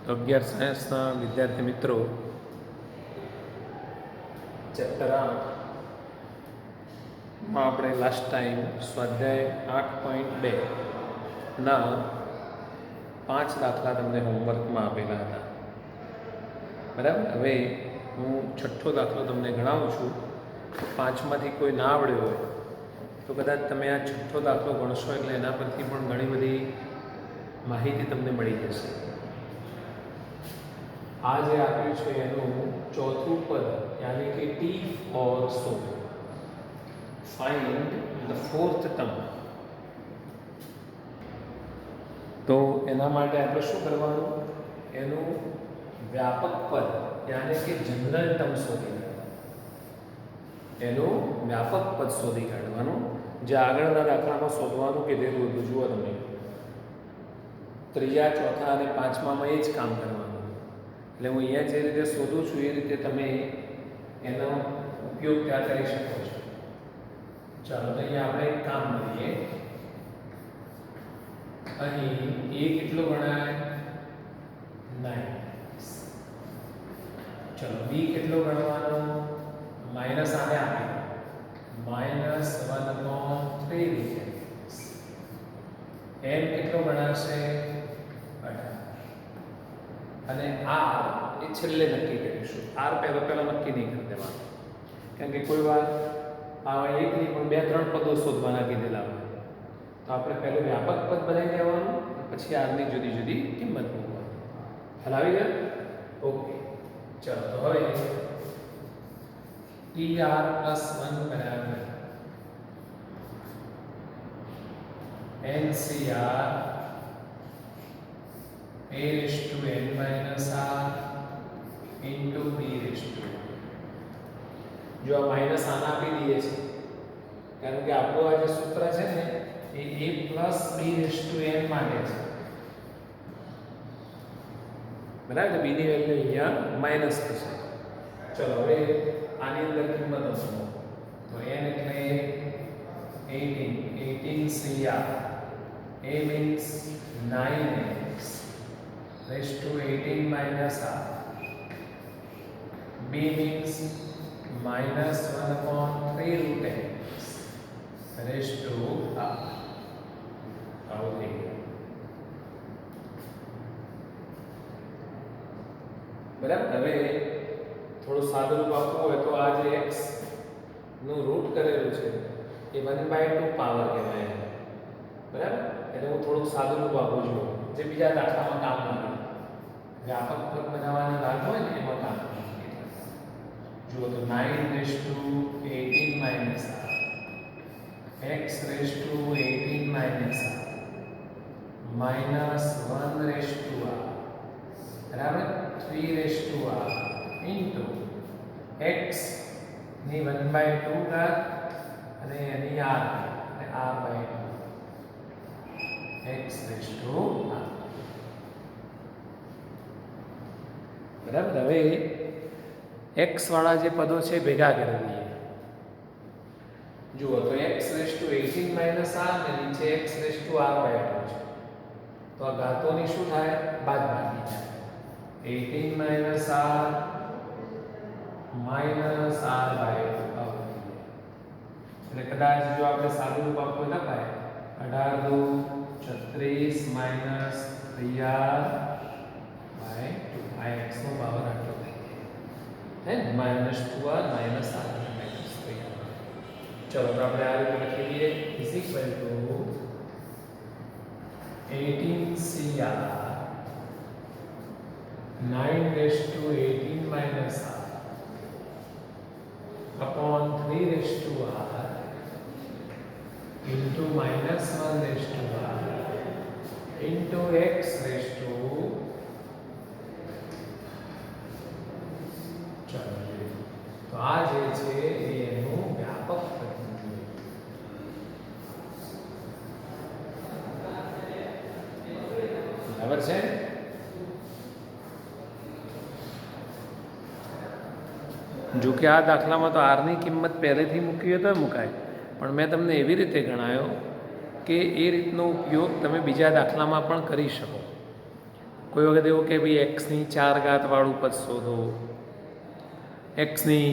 11 સાયન્સના વિદ્યાર્થી મિત્રો ચેપ્ટર 8માં આપણે લાસ્ટ ટાઈમ સ્વાધ્યાય 8.2 ના 5 દાખલા તમને હોમવર્કમાં આપેલા હતા. બરાબર. હવે હું છઠ્ઠો દાખલો તમને ગણાવું છું. 5માંથી કોઈ ના આવડ્યો હોય તો કદાચ તમે આ છઠ્ઠો દાખલો ગણશો એટલે એના પરથી પણ ઘણી બધી માહિતી તમને મળી જશે. આ જે આપ્યું છે એનું ચોથું પદ યાની કે t four so. Find the fourth term. તો એના માટે આપણે શું કરવાનું, એનું વ્યાપક પદ યાની કે જનરલ ટર્મ શોધી કાઢવાનું. એનું વ્યાપક પદ શોધી કાઢવાનું, જે આગળના દાખલામાં શોધવાનું કીધેલું હતું. જુઓ તમે, ત્રીજા, ચોથા અને પાંચમામાં એ જ કામ કરવાનું. એટલે હું અહીંયા જે રીતે શોધું છું એ રીતે તમે એનો ઉપયોગ ત્યાં કરી શકો છો. ચાલો તો અહીંયા આપણે એક કામ કરીએ. અહીં એ કેટલો ગણાય? 9. ચલો બી કેટલો ગણવાનો? માઇનસ આને આપી -1/3 રીતે. એમ કેટલો ગણાશે? 18. અને આર એ છેલ્લે નક્કી કરીશું. આર પહેલા નક્કી નહીં કરી દેવાનું, કારણ કે કોઈ વાર આ એક નહીં પણ 2-3 પદો શોધવાના કીધેલા હોય તો આપણે પહેલું વ્યાપક પદ બનાવી દેવાનું, પછી આરની જુદી જુદી કિંમત મૂકવાની. ખ્યાલ આવી ગયો? ઓકે. ચલો તો હવે TR +1 બરાબર NCR a⁻n−r into b⁻. જો આ માઇનસ આના આપી દઈએ છે, કારણ કે આપણું આ જે સૂત્ર છે ને એ a + b⁻n માટે છે. બરાબર. b ની વેલ્યુ અહીંયા માઇનસ થશે. ચલો હવે આની અંદર કિંમત મૂકો તો n એટલે 18 CR. a means 9x raised to 18 - r. b means -1/3 √x raised to r. આવું થઈ ગયું. બરાબર. હવે થોડું સાદું રૂપ આપવું હોય તો આ જે x નું રૂટ કરેલું છે એ 1/2 પાવર કહેવાય. બરાબર. એટલે હું થોડુંક સાદું રૂપ આપું છું, જે બીજા દાખલામાં કામ લાગે. વ્યાપક પદ બનાવવાની વાત હોય ને એમાં કામ લાગે. જુઓ તો 9 × 18 - r x raised to 18 - r -1 raised to r બરાબર 3 raised to r into x ની 1/2 ઘાત અને એની r અને r/2 x raised to r. બરાબર. હવે x વાળા જે પદો છે ભેગા કરી દઈએ. જુઓ તો x raised to 18 - r ને નીચે x raised to r/2 છે. તો આ ઘાતોની શું થાય? બાદબાકી થાય. 18 - r -r/2. એટલે કદાચ જો આપણે સાદું રૂપ આપવું લખાય 18 × 36 - 3r/2. આ x નો પાવર આટલો થાય હે -2r -r -3r. ચલો તો આપણે આ રીતે લખી દઈએ = 18 CR 9 raised to 18 - r upon 3 raised to r into -1 raised to r into x raised to. ચાલો તો આ જે છે એ એનું વ્યાપક પદ છે. બરાબર છે. જો કે આ દાખલામાં તો આરની કિંમત પહેલેથી મૂકી હોય તો મુકાય, પણ મેં તમને એવી રીતે ગણાયો કે એ રીતનો ઉપયોગ તમે બીજા દાખલામાં પણ કરી શકો. કોઈ વખત એવું કે ભાઈ એક્સની 4 ઘાતવાળું પદ શોધો, એક્સની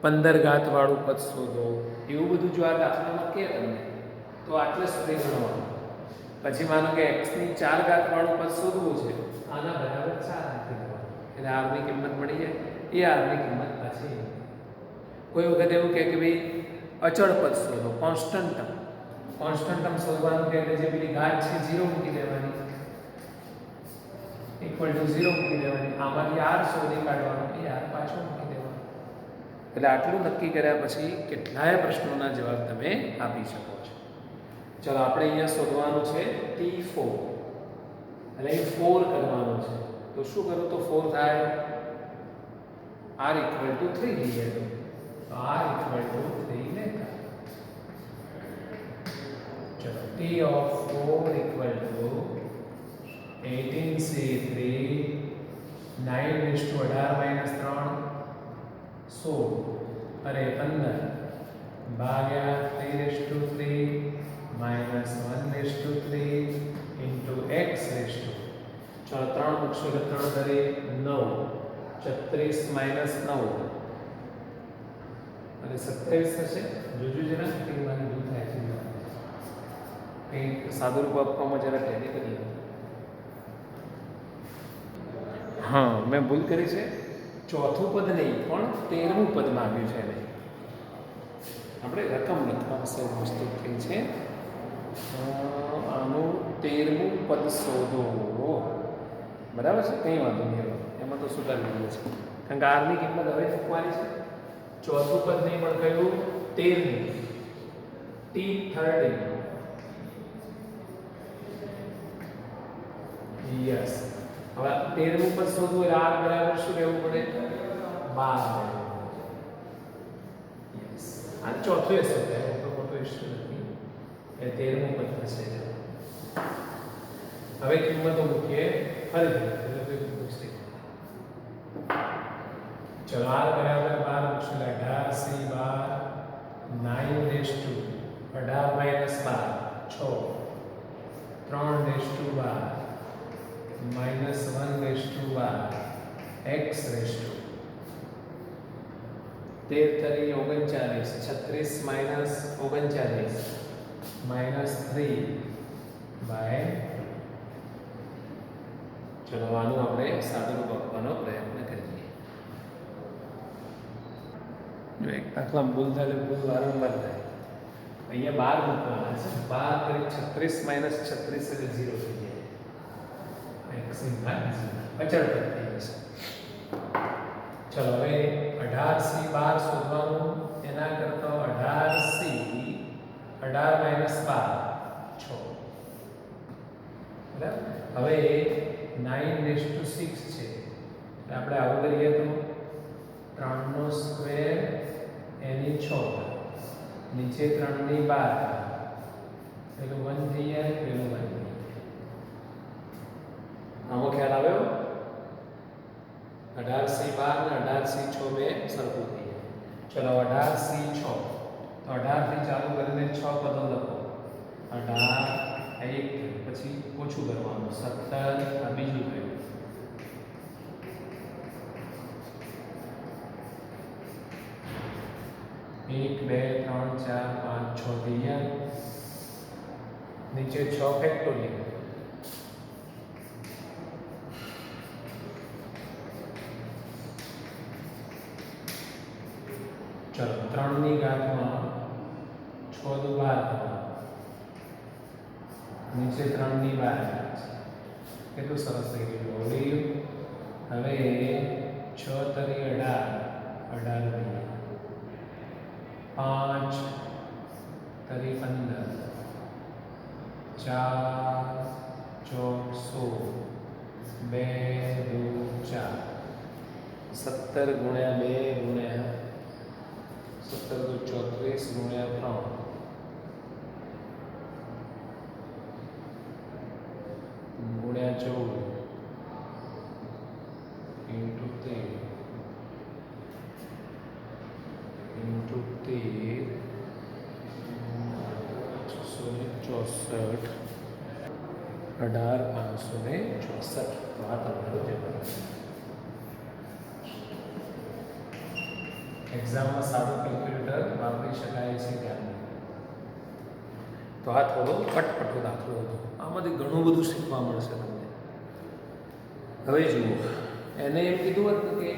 15 ઘાતવાળું પદ શોધો, એવું બધું જો આ દાખલામાં કહે તમને તો આટલે સુધી ગણવાનું. પછી માનો કે એક્સની 4 ઘાતવાળું પદ શોધવું છે, આના બરાબર 4 મૂકી દેવાનું એટલે આરની કિંમત મળી જાય. એ આરની કિંમત પાછી. કોઈ વખત એવું કહે કે ભાઈ અચળ પદ શોધો, કોન્સ્ટન્ટ શોધવાનું કે જે પેલી ઘાત છે 0 મૂકી દેવાની, ઇક્વલ ટુ 0 મૂકી દેવાની, આમાંથી r શોધી કાઢવાનું, એ r પાછો મૂકી દેવાનો. એટલે આટલું નક્કી કર્યા પછી કેટલાય પ્રશ્નોના જવાબ તમે આપી શકો છો. ચલો આપણે અહીંયા શોધવાનું છે T4 એટલે 4 કરવાનું છે. તો શું કરું તો 4 થાય r ઇક્વલ ટુ 3 લઈએ તો r ઇક્વલ ટુ 3 લેતા. ચલો T of 4 equal to 18c3 9 × 18 - 3 16 અરે 15 ભાગ્યા 3 / 3 -1 / 3 into x રેસ્ટુ. ચલો 3 મૂકશો એટલે 3 ધરે 9 36 - 9 અને 27 થશે. જોજો જરા કેવાની ભૂલ થાય છે. કંઈક સાદુરૂપ આપવામાં જરા ટેલી કરીએ. હા મેં ભૂલ કરી છે. ચોથું પદ નહીં પણ 13મું પદ માંગ્યું છે એને. આપણે રકમ લખવા સૌ વસ્તુ થઈ છે. આનું 13મું પદ શોધો. બરાબર છે, કંઈ વાંધો નહીં. એમાં તો સુધારી દીધું છે કારણ કે આરની કિંમત હવે મૂકવાની છે. ચોથું પદ નહીં પણ કયું 13મું T13. યસ. હવે 13મું પદ શોધવું એટલે r બરાબર શું લેવું પડે 12. યસ. આ ચોથું એ શોધાય તો મોટો ઇશ્યુ નથી. એ 13મું પદ થશે. હવે કિંમતો મૂકીએ ફરીથી એટલે કોઈ મિસ્ટેક. ચલો r બરાબર 12 મૂકશું એટલે 18c12 9 × 18 - 12 6 3 × 12 -1 / x રેસ્ટુ. 13 તરી 39 36 - 39 -3 / ચલો આનું આપણે સાદુરૂપ આપવાનો પ્રયત્ન કરીએ. જો એક દાખલા ભૂલ થાય ભૂલ વારંવાર થાય. અહીંયા 12 મૂકવાના છે. 12 કરી 36 - 36 એટલે 0 થઈ જાય. x ની ઘાત 0 અચળ પદ થઈ જશે. ચલો હવે 18c12 શોધવાનું. એના કરતા 18c 18 - 12 6. બરાબર. હવે 9/6 છે. આપણે આવું કરીએ તો 3 નો સ્ક્વેર એની 6 નીચે 3 ની 12 પેલું 1 થઈ જાય પેલું 1 થઈ જાય. આમાં ખ્યાલ આવ્યો. 18c12 ને 18c6 બે સરખું થઈ જાય. ચલો 18c6 તો 18 થી ચાલુ કરીને 6 પદો લખો. 18 1 પછી ઓછું કરવાનું 17 આ બીજું થયું. 1 2 3 4 5 6 થઈ ગયા. નીચે 6 ફેક્ટોરિયલ. ચલો 3 ની ઘાતમાં 6 દુ 12 નીચે 3 ની 12 કેટલું સરસ થઈ ગયું. ઓલી હવે 6 તરી 18 5 તરી 15 4 ચોક 16 2 દુ 4 17 ગુણ્યા 2 ગુણ્યા 17 દુ 34 ગુણ્યા 3 ગુણ્યા 14 into 13 into 13 664 18,564 તો આ તમારો જવાબ. એક્ઝામમાં સારું કેલ્ક્યુલેટર વાપરી શકાય છે ધ્યાન. તો આ થોડો કટપટો દાખલો હતો. આમાંથી ઘણું બધું શીખવા મળશે તમને. હવે જુઓ, એને એમ કીધું હતું કે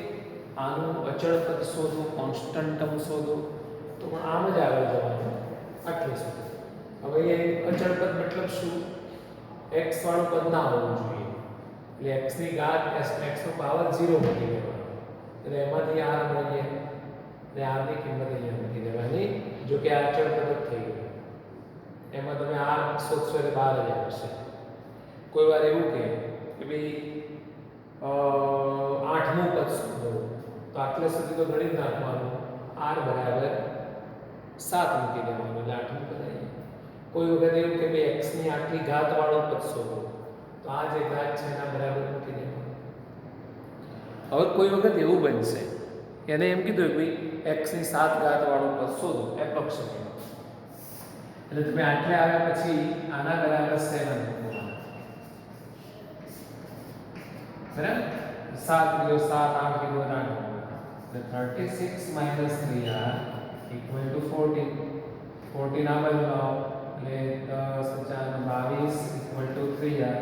આનું અચળ પદ શોધો, કોન્સ્ટન્ટ ટર્મ શોધો, તો પણ આમ જ આગળ જવાનું આટલી સુધી. હવે એ અચળ પદ મતલબ શું? x વાળું પદ ના હોવું જોઈએ. એટલે x ની ઘાત x નો પાવર 0 મૂકી દેવાનો. એટલે એમાંથી r મળીએ ને r ની કિંમત અહીંયા મૂકી દેવાની. જો કે આ અચળ પદ જ થઈ ગયું. એમાં તમે r શોધશો એટલે 12 જ આવશે. કોઈ વાર એવું કે ભાઈ 8મું પદ શોધો, તો આટલે સુધી તો ગણિત નાખવાનું. r બરાબર 7 મૂકી દેવાનું એટલે 8મું પદ આવી. કોઈ વખત એવું કે ભાઈ x ની આટલી ઘાત વાળો પદ શોધો, તો આ જે ઘાત છે એના બરાબર મૂકી દેવાનું. હવે કોઈ વખત એવું બનશે, એને એમ કીધું કે ભાઈ x ની 7 ઘાત વાળો પદ શોધો એપ્રોક્સિમેટ. એટલે તમે આટલે આવ્યા પછી આના બરાબર 7 મૂકવાના. બરાબર? 7 ગયો 7, 8 ગયો 8. તો 36 - 3r = 14. 14 આ બાજુ લાવો એટલે 10 × 22 = 3r.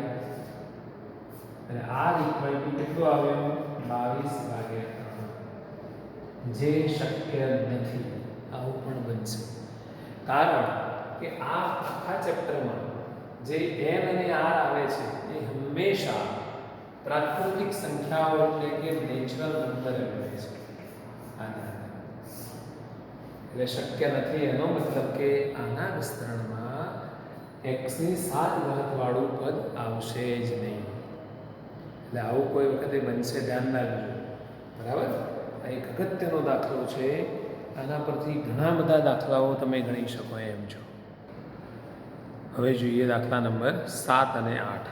અને r = કેટલું આવ્યું? 22/3. જે શક્ય નથી. આવું પણ બનશે. કારણ કે આ આખા ચેપ્ટરમાં જે n અને r આવે છે એ હંમેશા પ્રાકૃતિક સંખ્યાઓ એટલે કે નેચરલ નંબર આવે છે. એટલે શક્ય નથી એનો મતલબ કે આના વિસ્તરણમાં x ની 7 ઘાત વાળું પદ આવશે જ નહીં. એટલે આવું કોઈ વખતે બનશે, ધ્યાન રાખજો. બરાબર? આ એક અગત્યનો દાખલો છે. આના પરથી ઘણા બધા દાખલાઓ તમે ગણી શકો એમ છો. હવે જોઈએ દાખલા નંબર 7 અને 8.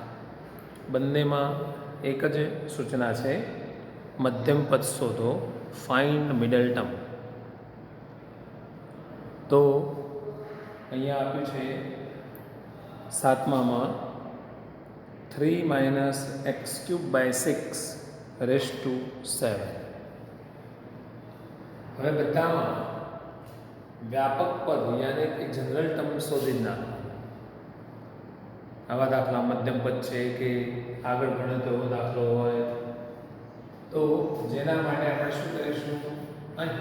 બંનેમાં એક જ સૂચના છે, મધ્યમ પદ શોધો, ફાઇન્ડ મિડલ ટર્મ. તો અહીંયા આપ્યું છે 7મામાં 3 - x³/6⁷. હવે બધામાં વ્યાપક પદ યાની કે જનરલ ટર્મ શોધી નાખવાનું. આવા દાખલા મધ્યમ પદ છે કે આગળ ગણો તેવો દાખલો હોય તો જેના માટે આપણે શું કરીશું? અહીં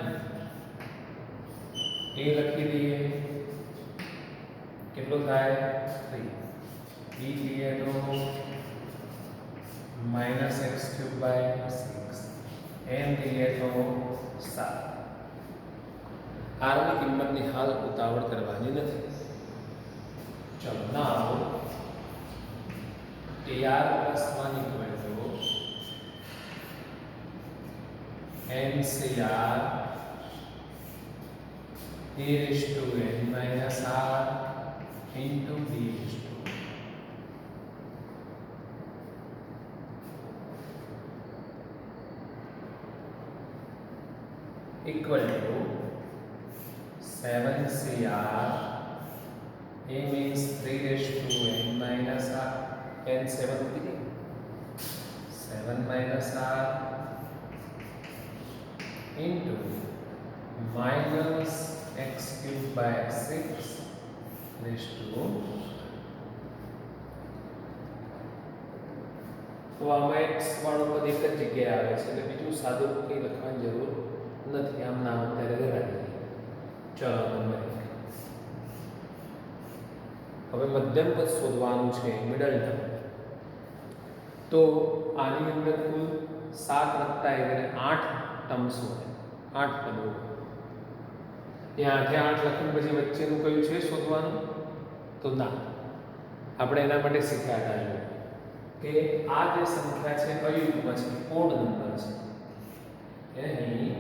a લખી દઈએ. કેટલો થાય? 3. b લઈએ તો -x³/6. n લઈએ તો 7. r ની કિંમતની હાલ ઉતાવળ કરવાની નથી. ચલો ના આવો ar + 1 = NCR a⁻n - r × b⁻. equal to 7CR. A means 3n - r. n 7 7 - r into -x³/6 તો આમાં x વાળો પદ એક જ જગ્યાએ આવે છે એટલે બીજું સાદું કંઈ લખવાની જરૂર નથી. આમ નામ અત્યારે લગાડી દઈએ. ચલો નંબર 1. હવે મધ્યમ પદ શોધવાનું છે, મિડલ ટર્મ. તો આની અંદર કુલ 7 + 1 = 8 ટર્મ્સ હોય, 8 પદો. ત્યાં 8 લખીને પછી વચ્ચેનું કયું છે શોધવાનું? તો ના, આપણે એના માટે શીખ્યા હતા કે આ જે સંખ્યા છે અયુગ્મ છે, ઓડ નંબર છે. અહીં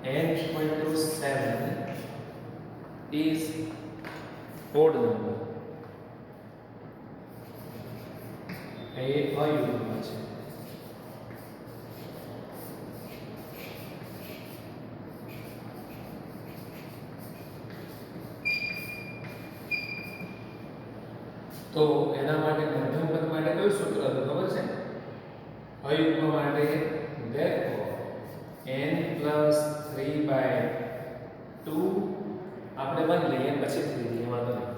n=7 is odd number. એ અયુગ્મ છે. તો એના માટે મધ્યમ પદ માટે કયું સૂત્ર હતું ખબર છે? અયુગ્મ માટે therefore n plus 3/2 આપણે 1 લઈએ પછી 3 લઈએ વાંધો નહીં.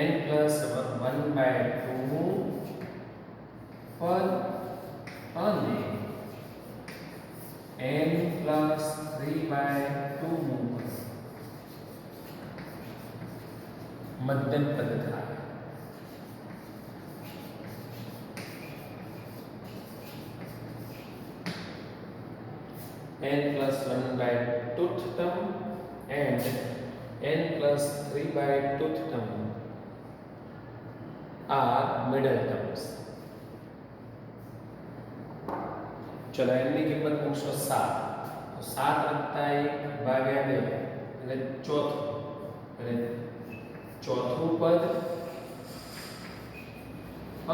n plus 1/2 પર અને n plus 3/2 મધ્યમ પદ થાય. n plus 1/2th term and n plus 3/2th term are middle terms. चलो n ની કિંમત મૂકશો 7 તો 7 વત્તા 1 ભાગ્યા 2 એટલે ચોથું એટલે ચોથું પદ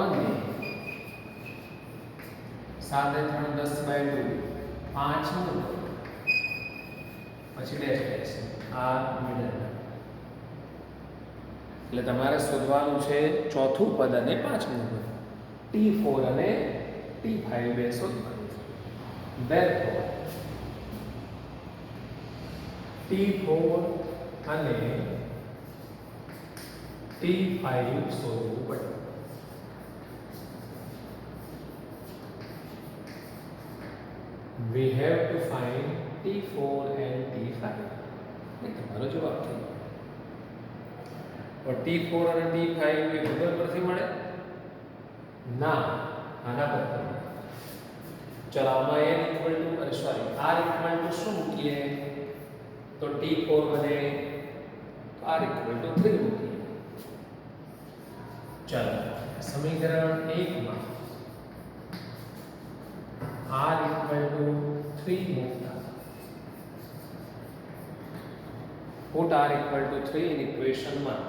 અને 7 3 10/2 પાંચમું પછી ડેશ ડેશ આ મિડલ. એટલે તમારે શોધવાનું છે ચોથું પદ અને પાંચમું પદ, T4 અને T5 બે શોધવાનું. Therefore T4 અને T5 શોધવું પડે. We have to find T4 and T5. એ તમારો જવાબ થઈ ગયો. T4 અને T5 એ ગૂગલ પરથી મળે ના, આના પરથી મળે. ચલો આમાં n ઇક્વલ ટુ અને સોરી r ઇક્વલ ટુ શું મૂકીએ તો T4 બને, r ઇક્વલ ટુ 3 મૂકીએ. ચલો સમીકરણ 1 માં r equal to 3 મૂકતા put r equal to 3 in equation માં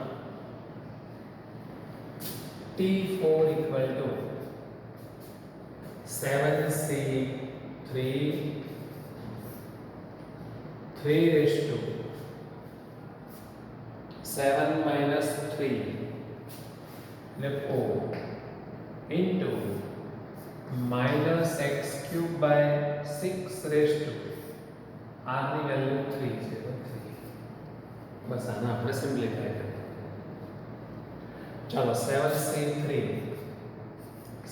T4 equal to 7c3 3 raised to 7 minus 3 એટલે 4 into minus x cube by 6 raised to r ની વેલ્યુ 3 છે તો 3. બસ આને આપણે સિમ્પ્લિફાય કરીએ. ચાલો 7c3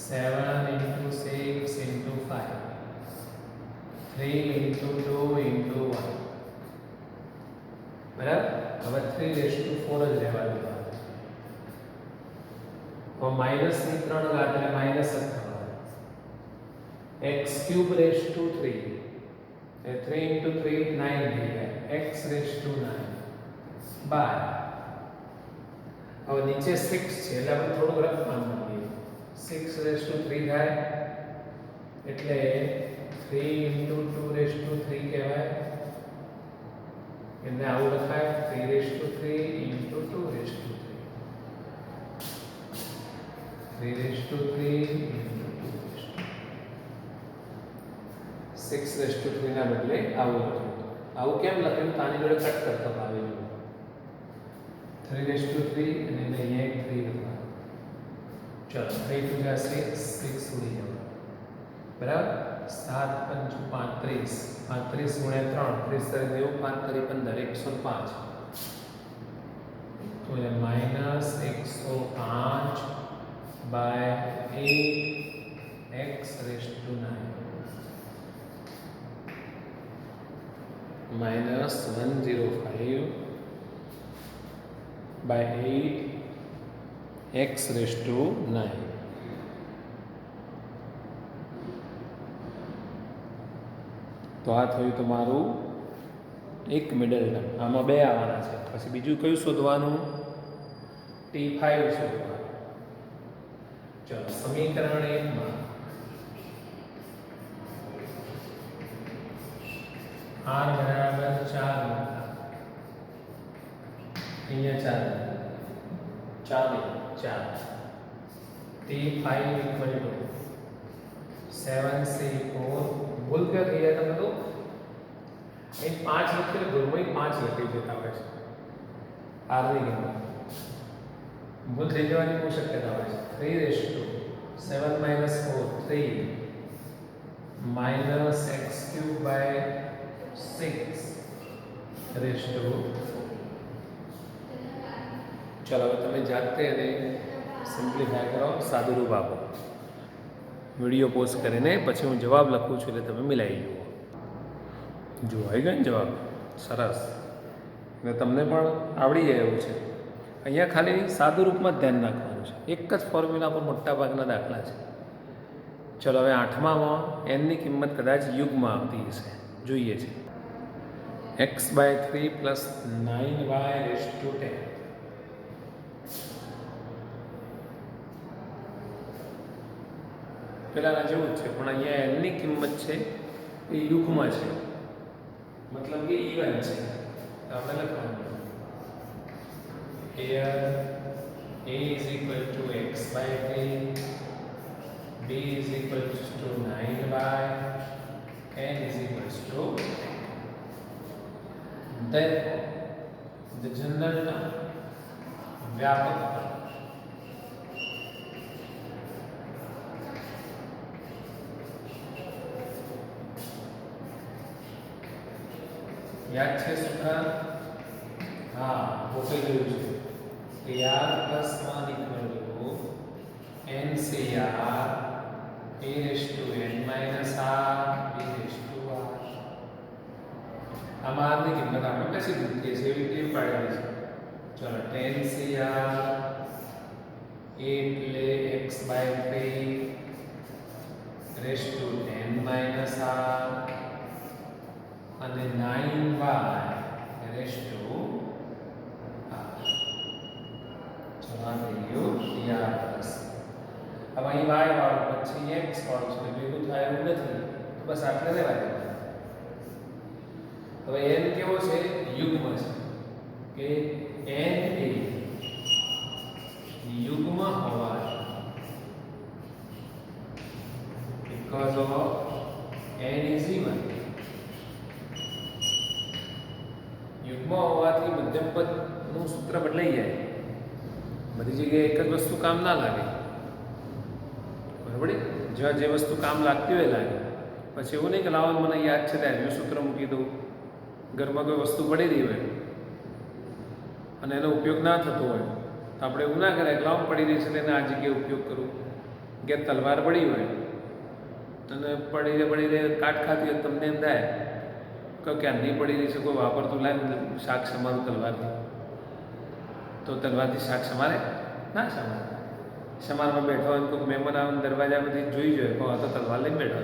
7 into 6 into 5 3 into 2 into 1 બરાબર. હવે 3 raised to 4 જ રહેવા દો. તો માઈનસ ની 3 ઘાત એટલે માઈનસ જ થવાનું. x cube raised to 3 A 3 into 3 9 થઈ જાય. x raised to 9 બાય હવે નીચે 6 છે એટલે આપણે થોડું રફમાં મૂકીએ. 6 raised to 3 થાય એટલે 3 into 2 raised to 3 કહેવાય. એટલે આવું લખાય 3 raised to 3 into 2 raised to 3 raised to 3 into 2 raised to 6 raised to 3 ના બદલે આવું લખ્યું. આવું કેમ લખ્યું? આની જોડે કટ કરતો આવી 3 raised to 3 અને અહીંયા એક 3 લખવાનું. ચલો 3 to 6 6 ઉડી જવા બરાબર. 7 5 35 35 ગુણ્યા 3 30 90 5 3 15 105 તો એ minus 105 by 8 x raised to 9 minus 105 by 8 x raised to 9. તો આ થયું તમારું એક મિડલ ટર્મ. આમાં બે આવવાના છે. પછી બીજું કયું શોધવાનું? T5 શોધવાનું. ચલો સમીકરણ 1 માં r બરાબર 4 મૂકતા અહીંયા 4 T5 equal to 7c4 ભૂલ ક્યાં થઈ જાય તમે તો અહીં 5 લખેલું ભૂલમાં 5 લખી દેતા હોય છે r ની કિંમત ભૂલ થઈ જવાની બહુ શક્યતા હોય છે. 3 raise to 7 minus 4 3 minus x cube by 6 raise to. ચલો હવે તમે જાતે એને સિમ્પ્લિફાય કરો, સાદુરૂપ આપો. વિડીયો પોઝ કરીને પછી હું જવાબ લખું છું એટલે તમે મિલાવી જુઓ. આવી ગયો ને જવાબ? સરસ. અને તમને પણ આવડી જાય એવું છે. અહીંયા ખાલી સાદું રૂપમાં જ ધ્યાન રાખવાનું છે. એક જ ફોર્મ્યુલા પર મોટા ભાગના દાખલા છે. ચલો હવે 8મામાં એનની કિંમત કદાચ યુગમાં આવતી હશે, જોઈએ છે. x/3 plus 9y/10. પેલાના જેવું જ છે, પણ અહીંયા એનની કિંમત છે એ યુગમાં છે, મતલબ કે ઇવન છે. તો આપણે લખવાનું here a is equal to x/3, b is equal to 9y, n is equal to 10. Therefore, the general term व्यापक याद છે સૂત્ર? હા, ઓકે જોયું છે. AR plus 1 equal to NCR a raised to n minus r b raised to r. આમાં r ની કિંમત આપણે કશી મૂકીએ છીએ એવી ટેવ પાડેલી છે. ચલો 10CR એટલે x/3 raised to n minus r અને 9y raised to r. ચલો આ થઈ ગયું r પ્લસ. હવે અહીં y વાળું પછી x વાળું છે, ભેગું થાય એવું નથી, તો બસ આટલે રહેવા દેવાનું. હવે n કેવો છે? યુગ્મ છે કે n એ યુગ્મ હોવાથી because of n is even, યુગ્મ હોવાથી મધ્યમ પદનું સૂત્ર બદલાઈ જાય. બધી જગ્યાએ એક જ વસ્તુ કામ ના લાગે, બરાબર? જ્યાં જે વસ્તુ કામ લાગતી હોય લાગે. પછી એવું નહીં કે લાવો મને યાદ છે ત્યાં સૂત્ર મૂકી દઉં. ઘરમાં કોઈ વસ્તુ પડી રહી હોય અને એનો ઉપયોગ ના થતો હોય તો આપણે એવું ના કરાય કે લાવ પડી રહી છે તેને આ જગ્યાએ ઉપયોગ કરું. કે તલવાર પડી હોય અને પડી રહે કાટ ખાતી હોય, તમને એમ થાય કે ક્યાં નહીં પડી રહી છે, કોઈ વાપરતું લાગે શાક સમારું તલવારથી, તો તલવારથી શાક સમારે ના સમારે. સમારમાં બેઠો હોય કોઈ મહેમાન આવે દરવાજામાંથી જોઈ જોઈએ તો આ તો તલવાર લઈને બેઠો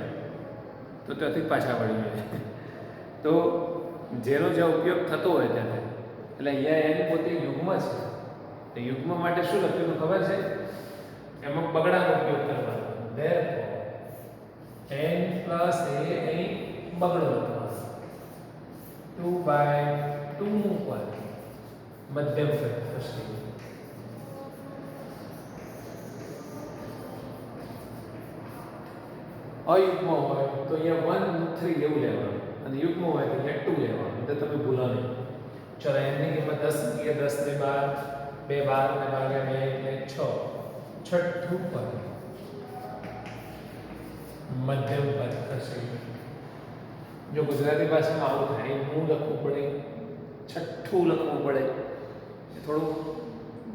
તો ત્યાંથી પાછા પડી જાય. તો જેનો જે ઉપયોગ થતો હોય તેને, એટલે અહીંયા એની પોતે યુગ્મ છે. તો યુગ્મ માટે શું લખ્યું ખબર છે? એમાં બગડાનો ઉપયોગ કરવાનો. Therefore n plus a અહીં બગડો લખવાનો. 2/2 મૂકવાનું, મધ્યમ પદ થશે. અયુગ્મ હોય તો અહીંયા 1 3 એવું લેવાનું અને યુગ્મ હોય તો અહીંયા 2 લેવાનું. એટલે તમે ભૂલો નહીં. ચલો એની કિંમત 10 મૂકીએ. 10 ને 12, 2 12 ને ભાગ્યા 2 એટલે 6. છઠ્ઠું પદ મધ્યમ પદ થશે. જો ગુજરાતી ભાષામાં આવું થાય, હું લખવું પડે, છઠ્ઠું લખવું પડે, એ થોડું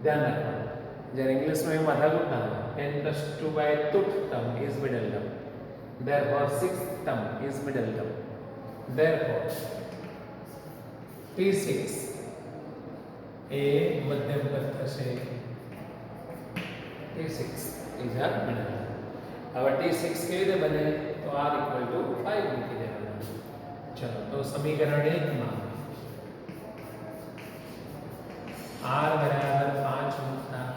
ધ્યાન રાખવાનું. જ્યારે ઇંગ્લિશમાં એ માથાકૂટ ના હોય. n plus 2/2 term is middle term. Therefore, 6th term is middle term. Therefore, T6 એ મધ્યમ પદ થશે. T6 is a middle term. હવે T6 કેવી રીતે બને? તો r equal to 5 મૂકી દેવાનું. ચલો તો સમીકરણ 1 માં r બરાબર 5 મૂકતા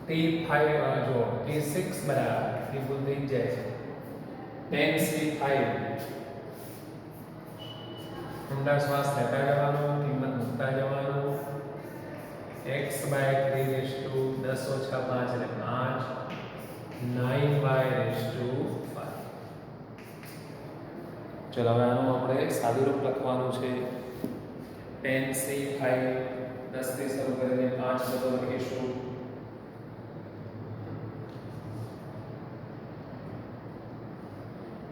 T5 જો T6 બરાબર એ ભૂલ થઈ જાય છે 10C5 ઊંડા શ્વાસ લેતા જવાનું, કિંમત મૂકતા જવાનું. x/3 10 - 5 એટલે 5, 9/5. ચલો હવે આનું આપણે સાદુરૂપ લખવાનું છે. 10C5 10 થી શરૂ કરીને 5 બધો લખીશું.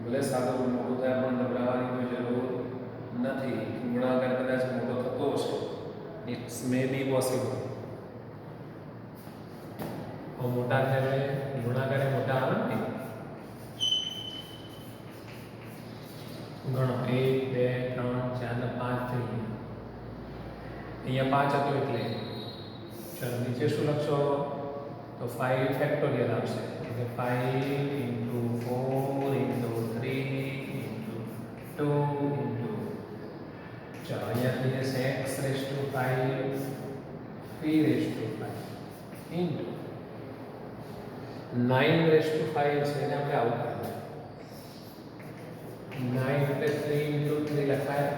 ભલે સાદો મોટો થાય પણ ગભરાવાની કોઈ જરૂર નથી. ગુણાકાર કદાચ મોટો થતો હશે. It's may be possible. મોટા થાય ગુણાકારે મોટા આવે ને ગણો 1 2 3 4 ને 5 થઈ ગયા. અહીંયા 5 હતો એટલે ચલો નીચે શું લખશો તો 5 ફેક્ટોરિયલ આવશે એટલે 5 into 4 into 3 into 2 into ચલો અહીંયા થઈ જશે x raised to 5 p raised to 5 into 9 raised to 5 છે એને આપણે આવું કરીએ 9 એટલે 3 into 3 લખાય.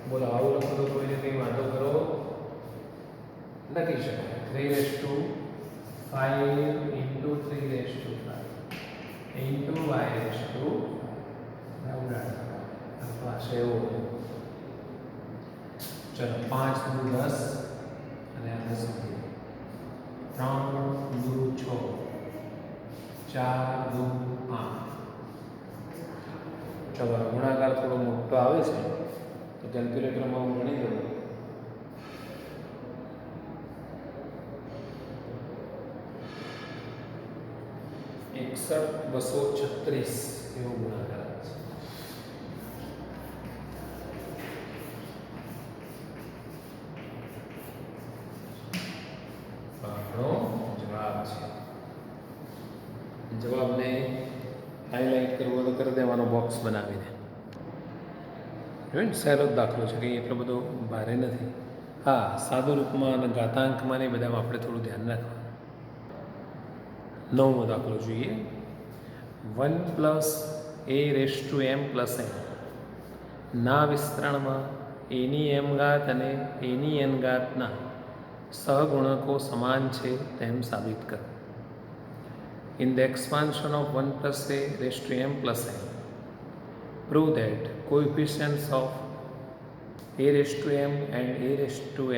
બોલો આવું લખો તો કોઈને કંઈ વાંધો કરો લખી શકાય. 3 raised to 5 into 3 raised to 5 into y raised to અથવા છે એવું. ચલો 5 દુ 10 અને આ 10 3 દુ 6 4 દુ 8. ચલો ગુણાકાર થોડો મોટો આવે છે તો કેલ્ક્યુલેટરમાં હું ગણી દઉં. $61,236 એવો ગુણાકાર આવે છે. આપણો જવાબ છે. જવાબને હાઇલાઇટ કરવો તો કરી દેવાનો બોક્સ બનાવીને. સહેલો જ દાખલો છે કંઈ એટલો બધો ભારે નથી. હા સાદુ રૂપમાં અને ઘાતાંકમાં ને બધામાં આપણે થોડું ધ્યાન રાખવાનું. 9મો દાખલો જોઈએ. 1 + a raised to m + n ના વિસ્તરણમાં a ની m ઘાત અને a ની n ઘાતના સહગુણકો સમાન છે તેમ સાબિત કરો. In the expansion of 1 + a raised to m + n, prove that coefficients of a raised to m and a raised to n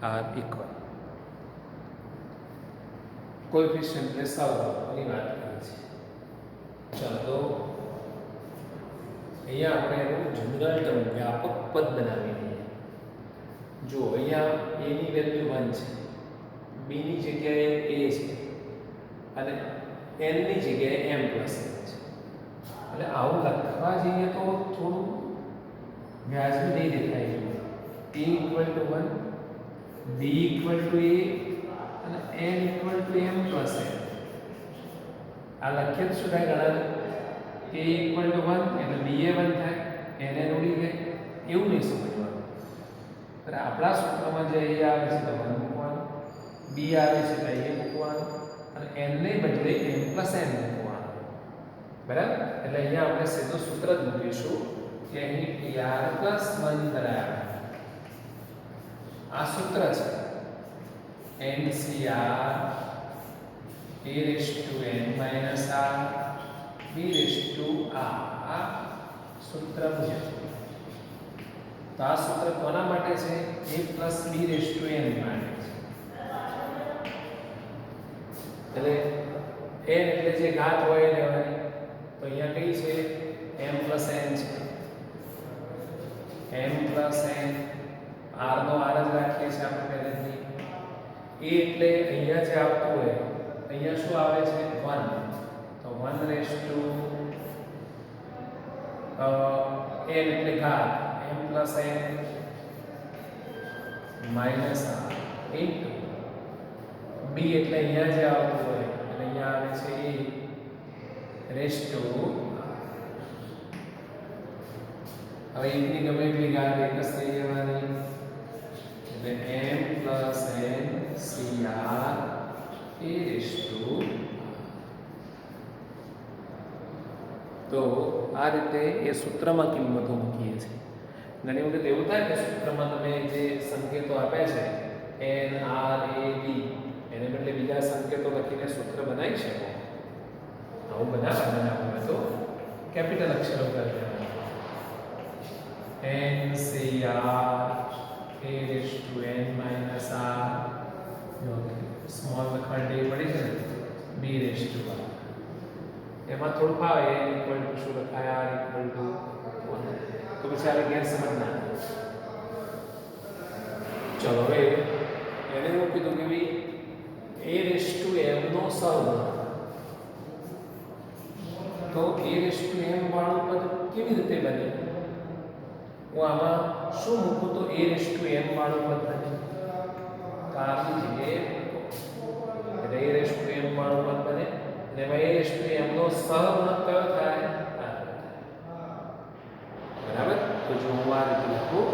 are equal. Coefficient એટલે સહગુણકોની વાત કરી છે. ચાલો તો અહીંયા આપણે એનું જનરલ ટર્મ વ્યાપક પદ બનાવી દઈએ. જો અહીંયા a ની વેલ્યુ 1 છે, b ની જગ્યાએ a છે અને n ની જગ્યાએ m + n છે. એટલે આવું લખવા જઈએ તો થોડું વ્યાજબી નહીં દેખાય છે. a = 1 b = a અને n = m + n. આ લખીએ તો શું થાય ઘણા a = 1 એટલે b એ 1 થાય n એ ઉડી ગઈ એવું નહીં સમજવાનું. એટલે આપણા સૂત્રમાં જે a આવે છે તો 1 મૂકવાનું, b આવે છે તો a મૂકવાનું અને n ને બદલે m + n મૂકવાનું. બરાબર. એટલે અહીંયા આપણે સીધું સૂત્ર જ મૂકીશું કે અહીં r + 1 બરાબર આ સૂત્ર છે NCR a raised to n minus r b raised to r. આ સૂત્ર મુજબ તો આ સૂત્ર કોના માટે છે? a plus b raised to n માટે છે. એટલે n એટલે જે ઘાત હોય લેવાની તો અહીંયા કઈ છે m plus n છે. m plus n r નો r જ રાખીએ છીએ આપણે પહેલેથી. a એટલે અહીંયા જે આવતું હોય અહીંયા શું આવે છે 1 તો 1 raised to n એટલે ઘાત m plus n minus r into b એટલે અહીંયા જે આવતું હોય એટલે અહીંયા આવે છે a raised to હવે એકની ગમે એટલી ઘાત એક જ થઈ જવાની એટલે m plus n cr a raised to તો આ રીતે એ સૂત્રમાં કિંમતો મૂકીએ છીએ. ઘણી વખત એવું થાય કે સૂત્રમાં તમે જે સંકેતો આપ્યા છે n r a b એને બદલે બીજા સંકેતો લખીને સૂત્ર બનાવી શકો. આવું બનાવવાનું આપણે તો કેપિટલ અક્ષરો કરી દેવાના NCR a raised to n minus r small લખવાની ટેવ પડી છે ને b raised to r એમાં થોડું ફાવે n ઇક્વલ ટુ શું લખાય r ઇક્વલ ટુ 1 તો પછી આ ગેરસમજ ના ચલો હવે એને એવું કીધું કે ભાઈ a raised to m નો સહગુણક તો a raised to m વાળું પદ કેવી રીતે બને હું આમાં શું મૂકું તો a raised to m વાળું પદ બને તો આની જગ્યાએ એટલે a raised to m વાળું પદ બને અને એમાં a raised to m નો સહગુણક કયો થાય બરાબર તો જો હું આ રીતે લખું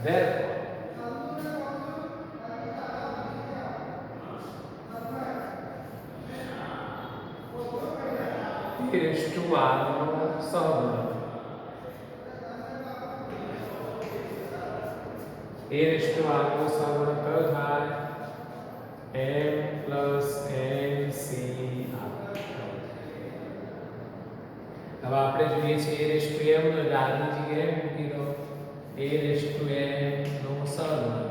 therefore a raised to r નો સહગુણક a raised to r નો સહગુણક કયો થાય m plus ncr હવે આપણે જોઈએ છે a raised to m નો એટલે r ની જગ્યાએ મૂકી દો a raised to m નો સહગુણક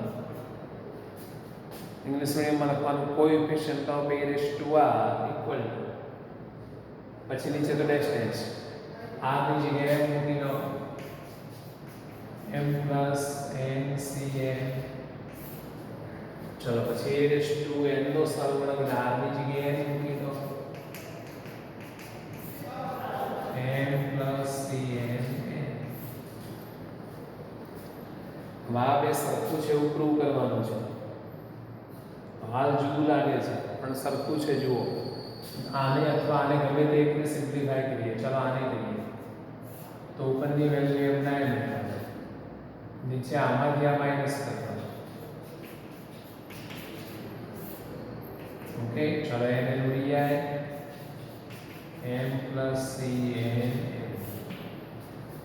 ઇંગ્લિશ મીડિયમમાં લખવાનું coefficient of a raised to r equal to પછી નીચે તો ડેશ ડેશ r ની જગ્યાએ મૂકી દો m plus ncm ચલો પછી a raised to n નો સહગુણક r ની જગ્યાએ મૂકી દો m plus cn આ બે સરખું છે એવું પ્રૂવ કરવાનું છે હાલ જુદું લાગે છે પણ સરખું છે જુઓ આને અથવા આને ગમે તે એકને સિમ્પ્લિફાય કરીએ ચલો આને કરીએ તો ઉપરની વેલ્યુ m9 લેવાની નીચે આમાંથી આ માઈનસ કરવાનું ઓકે ચલો એને ઉડી જાય m plus cn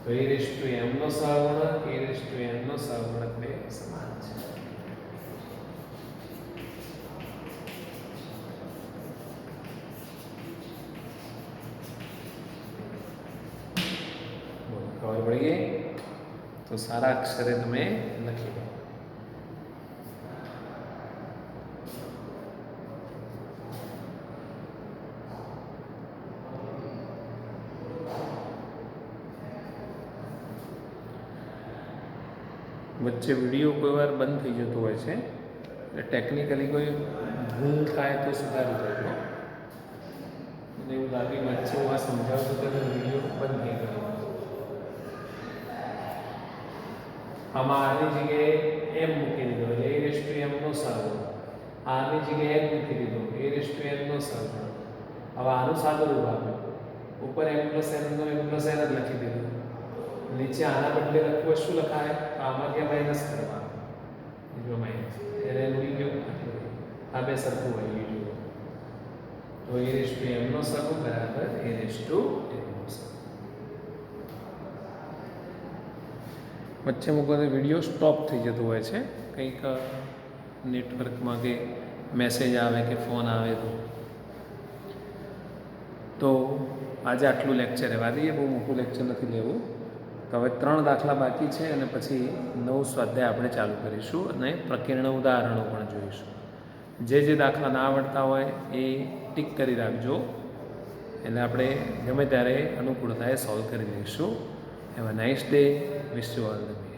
તો a raised to m નો સહગુણક a raised to n નો સહગુણક બે સમાન છે ખબર પડી ગઈ તો સારા અક્ષરે તમે લખી દો વચ્ચે વિડીયો કોઈ વાર બંધ થઈ જતો હોય છે એટલે ટેકનિકલી કોઈ ભૂલ થાય તો સુધારી દેજો મને એવું લાગે વચ્ચે હું આ સમજાવતો તો વિડીયો બંધ થઈ ગયો આમાં આની જગ્યાએ m મૂકી દીધો એટલે a raised to m નો સહગુણક આની જગ્યાએ m મૂકી દીધો a raised to n નો સહગુણક હવે આનું સાદું રૂપ આપ્યું ઉપર m plus n નો m plus n જ લખી દીધું નીચે આના બદલે લખવું શું લખાય આમાં કે માઈનસ કરવાનું જો માઈનસ એટલે ઉડી ગયું આ બે સરખું હોય જુઓ તો a raised to m નો સહગુણક બરાબર a raised to n નો સહગુણક વચ્ચે મૂકો તો વિડીયો સ્ટોપ થઈ જતો હોય છે કંઈક નેટવર્કમાં કે મેસેજ આવે કે ફોન આવે તો આજે આટલું લેક્ચર રહેવા દઈએ બહુ મોટું લેક્ચર નથી લેવું તો હવે 3 દાખલા બાકી છે અને પછી 9 સ્વાધ્યાય આપણે ચાલુ કરીશું અને પ્રકીર્ણ ઉદાહરણો પણ જોઈશું જે દાખલા ના આવડતા હોય એ ટીક કરી રાખજો એટલે આપણે ગમે ત્યારે અનુકૂળતાએ સોલ્વ કરી લઈશું have a nice day wish you all the best